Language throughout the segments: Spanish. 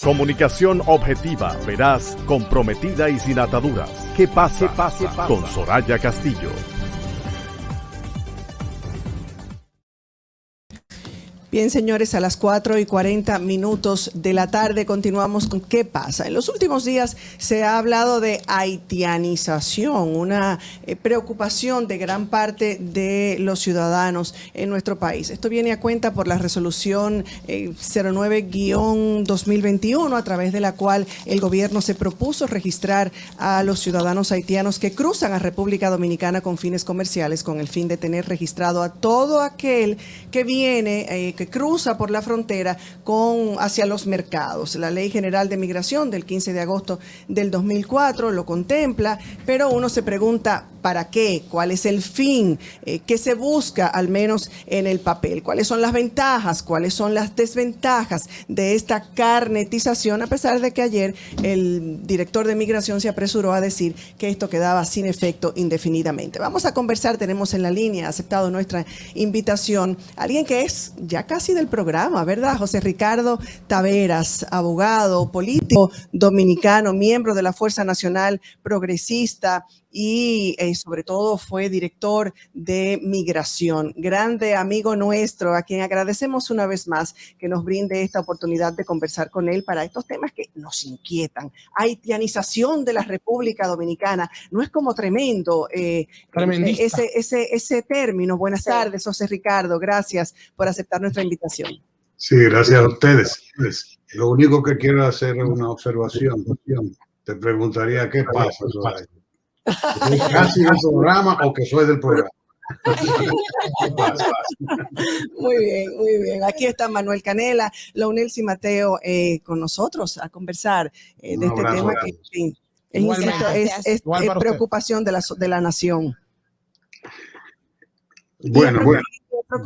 Comunicación objetiva, veraz, comprometida y sin ataduras. ¿Qué pasa? Con Soraya Castillo. Bien, señores, a las 4:40 de la tarde continuamos con ¿Qué pasa? En los últimos días se ha hablado de haitianización, una preocupación de gran parte de los ciudadanos en nuestro país. Esto viene a cuenta por la resolución 09-2021, a través de la cual el gobierno se propuso registrar a los ciudadanos haitianos que cruzan a República Dominicana con fines comerciales, con el fin de tener registrado a todo aquel que viene, que cruza por la frontera hacia los mercados. La Ley General de Migración del 15 de agosto del 2004 lo contempla, pero uno se pregunta, ¿para qué? ¿Cuál es el fin? ¿Qué se busca, al menos en el papel? ¿Cuáles son las ventajas? ¿Cuáles son las desventajas de esta carnetización? A pesar de que ayer el director de Migración se apresuró a decir que esto quedaba sin efecto indefinidamente. Vamos a conversar, tenemos en la línea, ha aceptado nuestra invitación, alguien que es ya casi del programa, ¿verdad? José Ricardo Taveras, abogado, político dominicano, miembro de la Fuerza Nacional Progresista y sobre todo fue director de Migración. Grande amigo nuestro, a quien agradecemos una vez más que nos brinde esta oportunidad de conversar con él para estos temas que nos inquietan. Haitianización de la República Dominicana, no es como tremendo ese término. Buenas tardes, José Ricardo, gracias por aceptar nuestra invitación. Sí, gracias a ustedes. Lo único que quiero hacer es una observación. Te preguntaría qué pasa, Soraya. ¿Soy casi del programa o que soy del programa? Muy bien, muy bien. Aquí está Manuel Canela, Launelsi Mateo con nosotros a conversar de este tema que es preocupación de la nación. Bueno.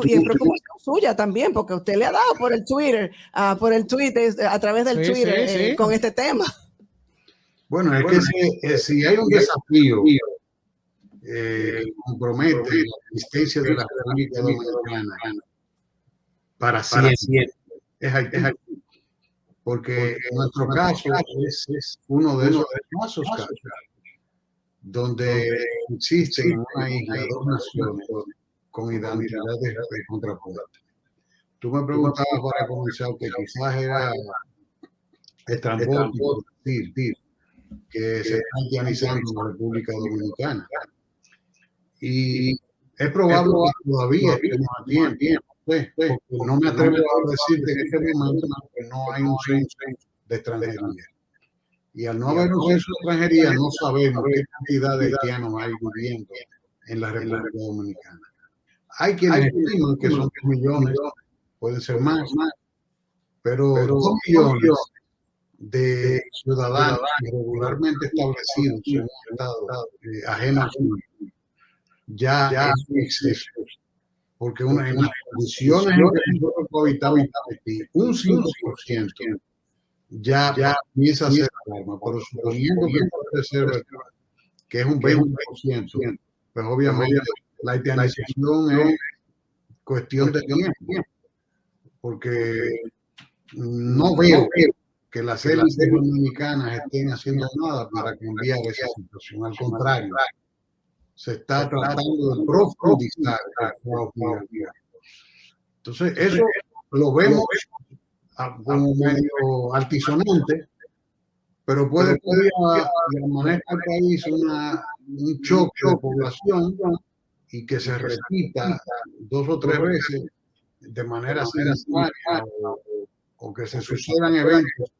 Y es preocupación suya también, porque usted le ha dado por el Twitter, a través del Twitter con este tema. Bueno, es que si hay un desafío que compromete la existencia de la República Dominicana para siempre, es Haití. Porque en nuestro caso es uno de esos casos donde existen una isla, dos naciones con identidades de contrapuestas. Tú me preguntabas para comenzar que quizás era estrambótico decir que se está haitianizando en la República Dominicana. Y es probable que todavía estemos a tiempo. Porque no me atrevo a decir que en este momento no hay un censo de extranjería. Y al no haber un censo de extranjería, no sabemos qué cantidad de haitianos hay viviendo en la República Dominicana. Hay quienes estiman que son 2 millones, pueden ser más, pero 2 millones de ciudadanos regularmente establecidos en un estado ajeno a su ya es un exceso. Porque en las condiciones en que nosotros cohabitamos un 5% ya comienza a ser alarma, pero suponiendo que puede ser que es un 20%, pues obviamente la haitianización es cuestión de tiempo, porque no veo que las élites dominicanas estén haciendo nada para cambiar esa situación. Al contrario, se está tratando de profundizar. Entonces, eso lo vemos como medio altisonante, pero puede permanecer al país un choque de población y que se repita 2 o 3 veces de manera simultánea o que se sucedan eventos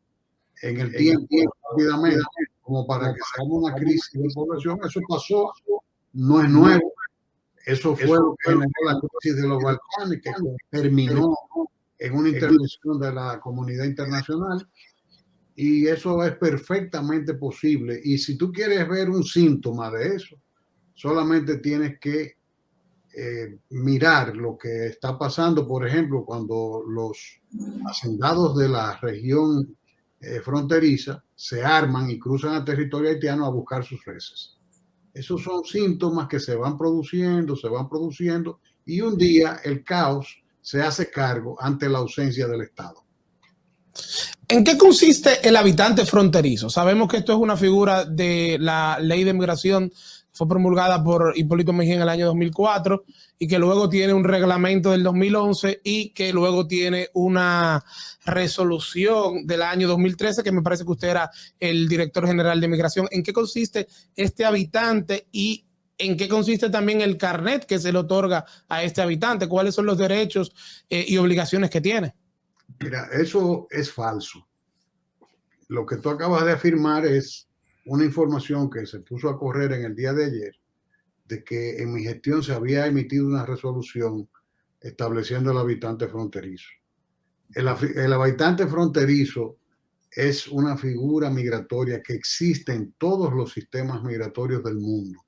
en el tiempo rápidamente como para que se haga una crisis de población. Eso pasó, no es nuevo. Eso fue lo que generó la crisis de los Balcanes, que terminó en una intervención de la comunidad internacional. Y eso es perfectamente posible. Y si tú quieres ver un síntoma de eso, solamente tienes que mirar lo que está pasando, por ejemplo, cuando los hacendados de la región fronteriza se arman y cruzan al territorio haitiano a buscar sus reses. Esos son síntomas que se van produciendo, y un día el caos se hace cargo ante la ausencia del Estado. ¿En qué consiste el habitante fronterizo? Sabemos que esto es una figura de la ley de migración, fue promulgada por Hipólito Mejía en el año 2004 y que luego tiene un reglamento del 2011 y que luego tiene una resolución del año 2013, que me parece que usted era el director general de migración. ¿En qué consiste este habitante y en qué consiste también el carnet que se le otorga a este habitante? ¿Cuáles son los derechos y obligaciones que tiene? Mira, eso es falso. Lo que tú acabas de afirmar es una información que se puso a correr en el día de ayer, de que en mi gestión se había emitido una resolución estableciendo el habitante fronterizo. El habitante fronterizo es una figura migratoria que existe en todos los sistemas migratorios del mundo,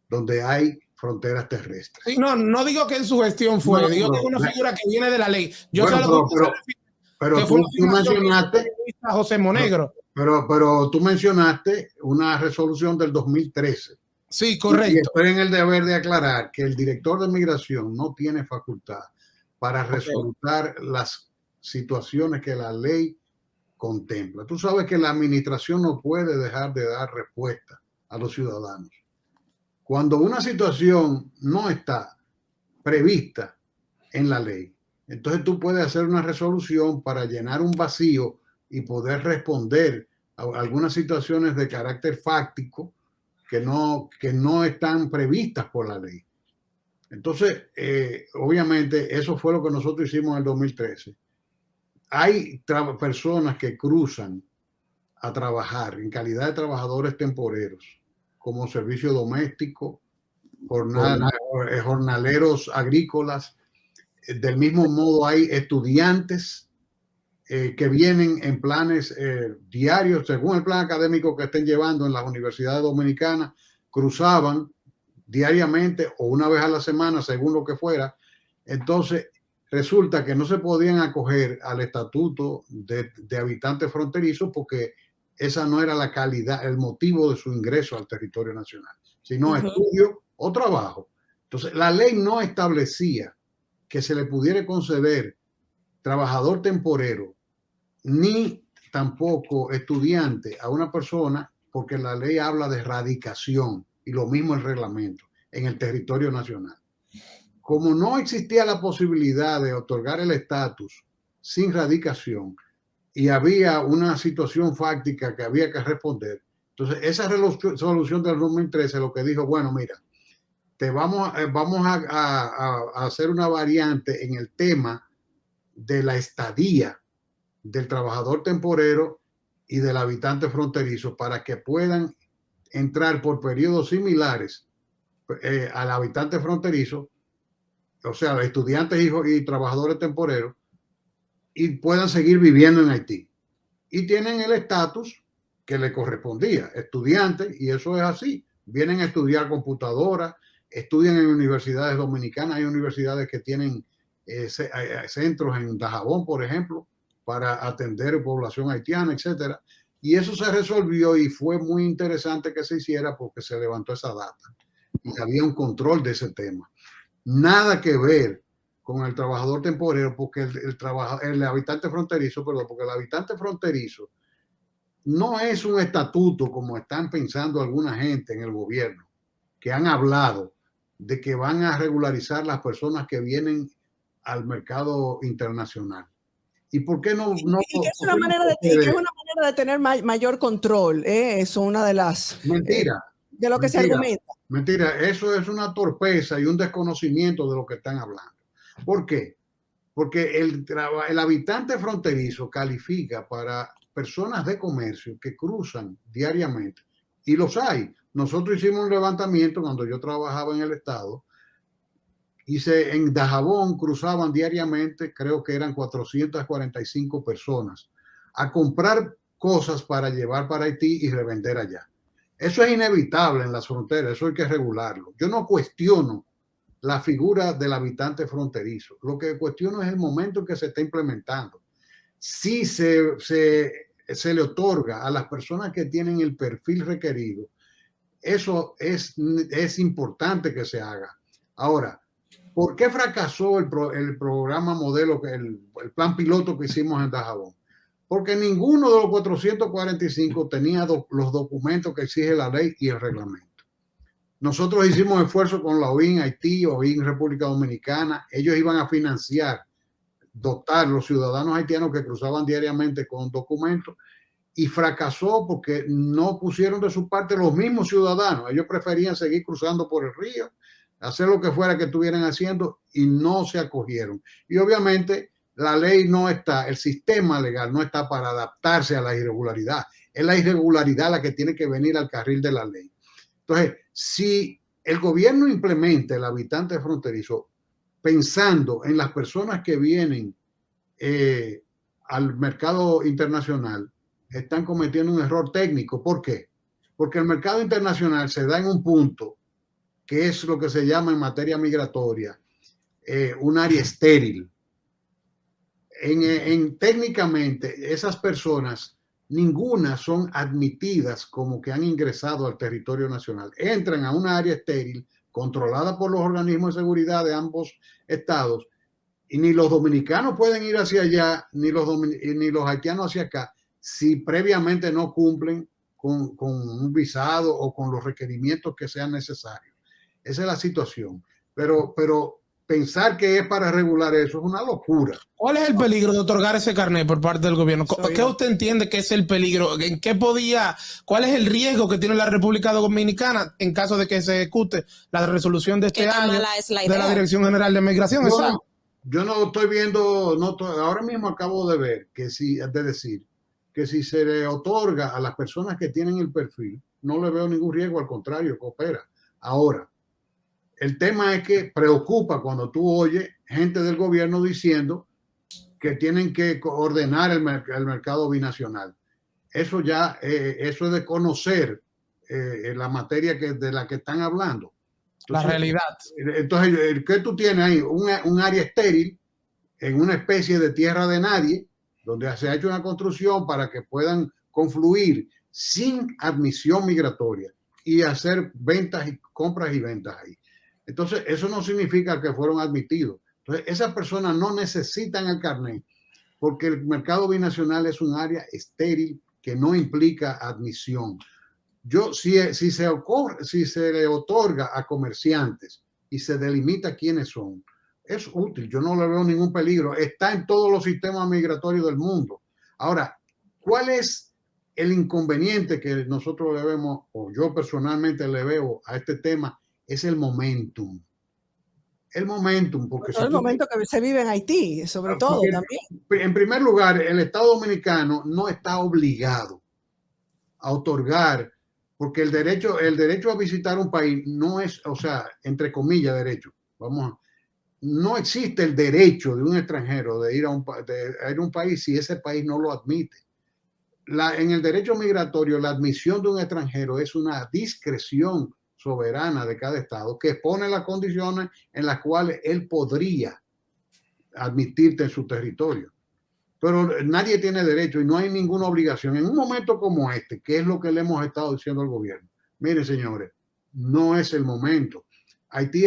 donde hay fronteras terrestres. Sí, no digo que en su gestión fue, digo que es una figura que viene de la ley. Yo sé lo que pero tú mencionaste a José Monegro. Pero tú mencionaste una resolución del 2013. Sí, correcto. Y estoy en el deber de aclarar que el director de migración no tiene facultad para resolver las situaciones que la ley contempla. Tú sabes que la administración no puede dejar de dar respuesta a los ciudadanos. Cuando una situación no está prevista en la ley, entonces tú puedes hacer una resolución para llenar un vacío y poder responder a algunas situaciones de carácter fáctico que no están previstas por la ley. Entonces, obviamente, eso fue lo que nosotros hicimos en el 2013. Hay personas que cruzan a trabajar en calidad de trabajadores temporeros, como servicio doméstico, jornaleros agrícolas. Del mismo modo, hay estudiantes que vienen en planes diarios, según el plan académico que estén llevando en las universidades dominicanas, cruzaban diariamente o una vez a la semana, según lo que fuera. Entonces, resulta que no se podían acoger al estatuto de habitantes fronterizos porque esa no era la calidad, el motivo de su ingreso al territorio nacional, sino estudio o trabajo. Entonces, la ley no establecía que se le pudiera conceder trabajador temporero ni tampoco estudiante a una persona, porque la ley habla de radicación y lo mismo el reglamento en el territorio nacional. Como no existía la posibilidad de otorgar el estatus sin radicación y había una situación fáctica que había que responder, entonces esa resolución del 2013 lo que dijo, bueno, mira, vamos a hacer una variante en el tema de la estadía del trabajador temporero y del habitante fronterizo para que puedan entrar por periodos similares al habitante fronterizo, o sea, estudiantes y trabajadores temporeros, y puedan seguir viviendo en Haití. Y tienen el estatus que le correspondía, estudiantes, y eso es así. Vienen a estudiar computadora, estudian en universidades dominicanas, hay universidades que tienen centros en Dajabón, por ejemplo, para atender población haitiana, etcétera. Y eso se resolvió y fue muy interesante que se hiciera porque se levantó esa data y había un control de ese tema. Nada que ver con el trabajador temporero, porque el habitante fronterizo, perdón, porque el habitante fronterizo no es un estatuto como están pensando alguna gente en el gobierno, que han hablado de que van a regularizar las personas que vienen al mercado internacional. ¿Y por qué no? Y que es una manera de tener mayor control, ¿eh? Eso es una de las... Mentira. De lo que se argumenta. Mentira, eso es una torpeza y un desconocimiento de lo que están hablando. ¿Por qué? Porque el habitante fronterizo califica para personas de comercio que cruzan diariamente, y los hay. Nosotros hicimos un levantamiento cuando yo trabajaba en el Estado. En Dajabón cruzaban diariamente, creo que eran 445 personas, a comprar cosas para llevar para Haití y revender allá. Eso es inevitable en las fronteras, eso hay que regularlo. Yo no cuestiono la figura del habitante fronterizo, lo que cuestiono es el momento en que se está implementando. Si se le otorga a las personas que tienen el perfil requerido, eso es importante que se haga. Ahora, ¿por qué fracasó el programa modelo, el plan piloto que hicimos en Dajabón? porque ninguno de los 445 tenía los documentos que exige la ley y el reglamento. Nosotros hicimos esfuerzo con la OIN Haití, OIN República Dominicana. Ellos iban a financiar, dotar los ciudadanos haitianos que cruzaban diariamente con documentos, y fracasó porque no pusieron de su parte los mismos ciudadanos. Ellos preferían seguir cruzando por el río, hacer lo que fuera que estuvieran haciendo, y no se acogieron. Y obviamente la ley no está, el sistema legal no está para adaptarse a la irregularidad. Es la irregularidad la que tiene que venir al carril de la ley. Entonces, si el gobierno implementa el habitante fronterizo pensando en las personas que vienen al mercado internacional, están cometiendo un error técnico. ¿Por qué? Porque el mercado internacional se da en un punto que es lo que se llama en materia migratoria un área estéril. Técnicamente, esas personas, ninguna son admitidas como que han ingresado al territorio nacional. Entran a una área estéril controlada por los organismos de seguridad de ambos estados, y ni los dominicanos pueden ir hacia allá, ni los haitianos hacia acá, si previamente no cumplen con un visado o con los requerimientos que sean necesarios. Esa es la situación. Pero pensar que es para regular eso es una locura. ¿Cuál es el peligro de otorgar ese carnet por parte del gobierno? ¿Qué usted entiende que es el peligro? ¿Cuál es el riesgo que tiene la República Dominicana en caso de que se ejecute la resolución de este año de la Dirección General de Migración? Yo no estoy viendo, ahora mismo acabo de ver que si se le otorga a las personas que tienen el perfil, no le veo ningún riesgo, al contrario, coopera. Ahora, el tema es que preocupa cuando tú oyes gente del gobierno diciendo que tienen que ordenar el mercado binacional. Eso eso es de conocer la materia de la que están hablando. Entonces, la realidad. Entonces, ¿qué tú tienes ahí? Un área estéril en una especie de tierra de nadie, donde se ha hecho una construcción para que puedan confluir sin admisión migratoria y hacer compras y ventas ahí. Entonces, eso no significa que fueron admitidos. Entonces, esas personas no necesitan el carnet porque el mercado binacional es un área estéril que no implica admisión. Si se le otorga a comerciantes y se delimita quiénes son, es útil. Yo no le veo ningún peligro. Está en todos los sistemas migratorios del mundo. Ahora, ¿cuál es el inconveniente que nosotros le vemos, o yo personalmente le veo a este tema? Es el momentum. El momentum, porque el momento que se vive en Haití, sobre todo también. En primer lugar, el Estado Dominicano no está obligado a otorgar, porque el derecho a visitar un país no es, o sea, entre comillas, derecho. No existe el derecho de un extranjero de ir a un país si ese país no lo admite. En el derecho migratorio, la admisión de un extranjero es una discreción soberana de cada estado que pone las condiciones en las cuales él podría admitirte en su territorio. Pero nadie tiene derecho y no hay ninguna obligación. En un momento como este, que es lo que le hemos estado diciendo al gobierno, miren señores, no es el momento. Haití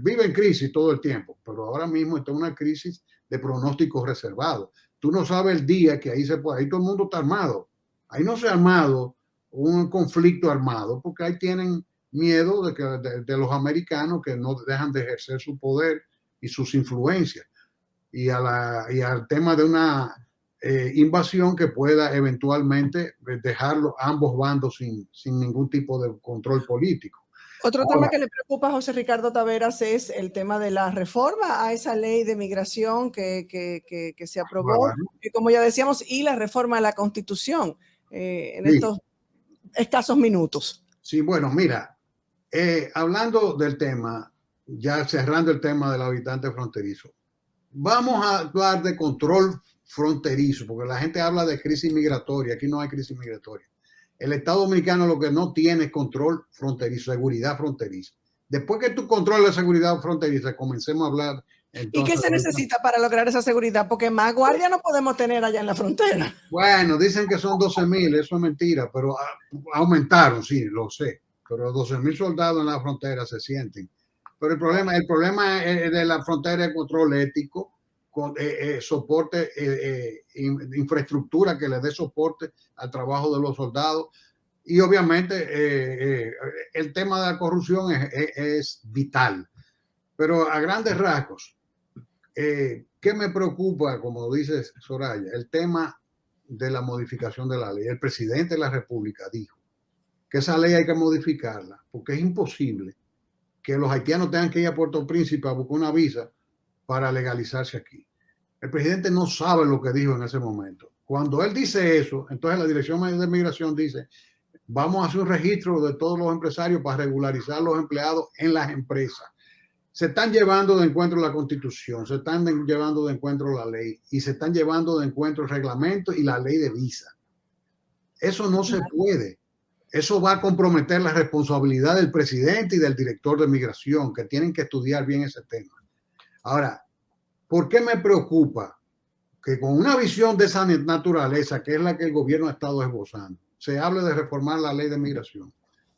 vive en crisis todo el tiempo, pero ahora mismo está en una crisis de pronósticos reservados. Tú no sabes el día que ahí todo el mundo está armado. Ahí no se ha armado un conflicto armado, porque ahí tienen miedo de los americanos que no dejan de ejercer su poder y sus influencias, y al tema de una invasión que pueda eventualmente dejarlo ambos bandos sin ningún tipo de control político. Otro tema que le preocupa a José Ricardo Taveras es el tema de la reforma a esa ley de migración que se aprobó, y como ya decíamos, y la reforma a la Constitución en estos escasos minutos. Sí, bueno, mira, hablando del tema, ya cerrando el tema del habitante fronterizo, vamos a hablar de control fronterizo, porque la gente habla de crisis migratoria. Aquí no hay crisis migratoria. El Estado Dominicano lo que no tiene es control fronterizo, seguridad fronteriza. Después que tú controles la seguridad fronteriza, comencemos a hablar. Entonces, ¿y qué se necesita para lograr esa seguridad? Porque más guardia no podemos tener allá en la frontera. Bueno, dicen que son 12,000, eso es mentira, pero aumentaron, sí, lo sé. Pero 12,000 soldados en la frontera se sienten. Pero el problema de la frontera es control ético. soporte, infraestructura que le dé soporte al trabajo de los soldados. Y obviamente el tema de la corrupción es vital. Pero a grandes rasgos, ¿qué me preocupa, como dice Soraya? El tema de la modificación de la ley. El presidente de la República dijo que esa ley hay que modificarla, porque es imposible que los haitianos tengan que ir a Puerto Príncipe a buscar una visa para legalizarse aquí. El presidente no sabe lo que dijo en ese momento. Cuando él dice eso, entonces la Dirección de Migración dice: vamos a hacer un registro de todos los empresarios para regularizar los empleados en las empresas. Se están llevando de encuentro la Constitución, se están llevando de encuentro la ley y se están llevando de encuentro el reglamento y la ley de visa. Eso no se puede. Eso va a comprometer la responsabilidad del presidente y del director de migración, que tienen que estudiar bien ese tema. Ahora, ¿por qué me preocupa que con una visión de esa naturaleza, que es la que el gobierno ha estado esbozando, se hable de reformar la ley de migración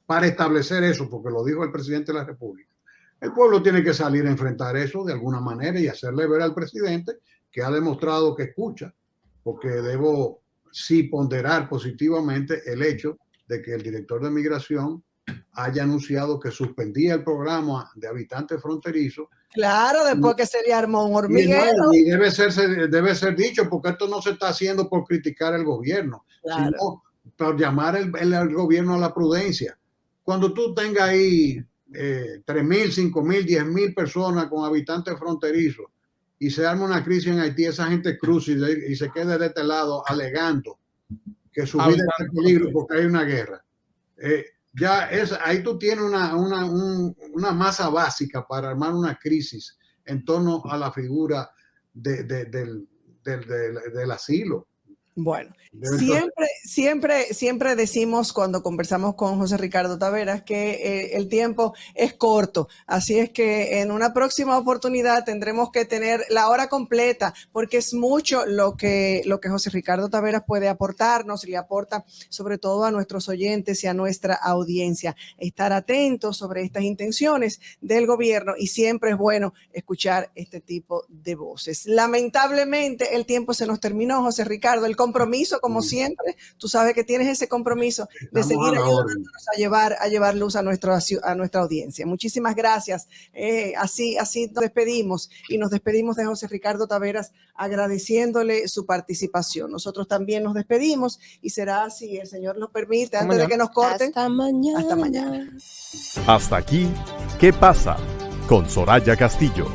para establecer eso? Porque lo dijo el presidente de la República. El pueblo tiene que salir a enfrentar eso de alguna manera y hacerle ver al presidente que ha demostrado que escucha, porque debo sí ponderar positivamente el hecho de que el director de migración haya anunciado que suspendía el programa de habitantes fronterizos. Claro, después que se le armó un hormiguero. Y debe ser dicho, porque esto no se está haciendo por criticar al gobierno, claro, sino por llamar el gobierno a la prudencia. Cuando tú tengas ahí 3.000, 5.000, 10.000 personas con habitantes fronterizos y se arma una crisis en Haití, esa gente cruza y se quede de este lado alegando que su vida está en peligro porque hay una guerra. Ahí tú tienes una masa básica para armar una crisis en torno a la figura del asilo. Bueno, siempre decimos cuando conversamos con José Ricardo Taveras que el tiempo es corto, así es que en una próxima oportunidad tendremos que tener la hora completa, porque es mucho lo que José Ricardo Taveras puede aportarnos y le aporta sobre todo a nuestros oyentes y a nuestra audiencia. Estar atentos sobre estas intenciones del gobierno, y siempre es bueno escuchar este tipo de voces. Lamentablemente el tiempo se nos terminó, José Ricardo. El compromiso, como siempre, tú sabes que tienes ese compromiso de seguir ayudándonos a llevar luz a nuestra audiencia. Muchísimas gracias. Así nos despedimos, y nos despedimos de José Ricardo Taveras agradeciéndole su participación. Nosotros también nos despedimos, y será, si el Señor nos permite, antes de que nos corten. Hasta mañana. Hasta mañana. Hasta aquí, ¿qué pasa? Con Soraya Castillo.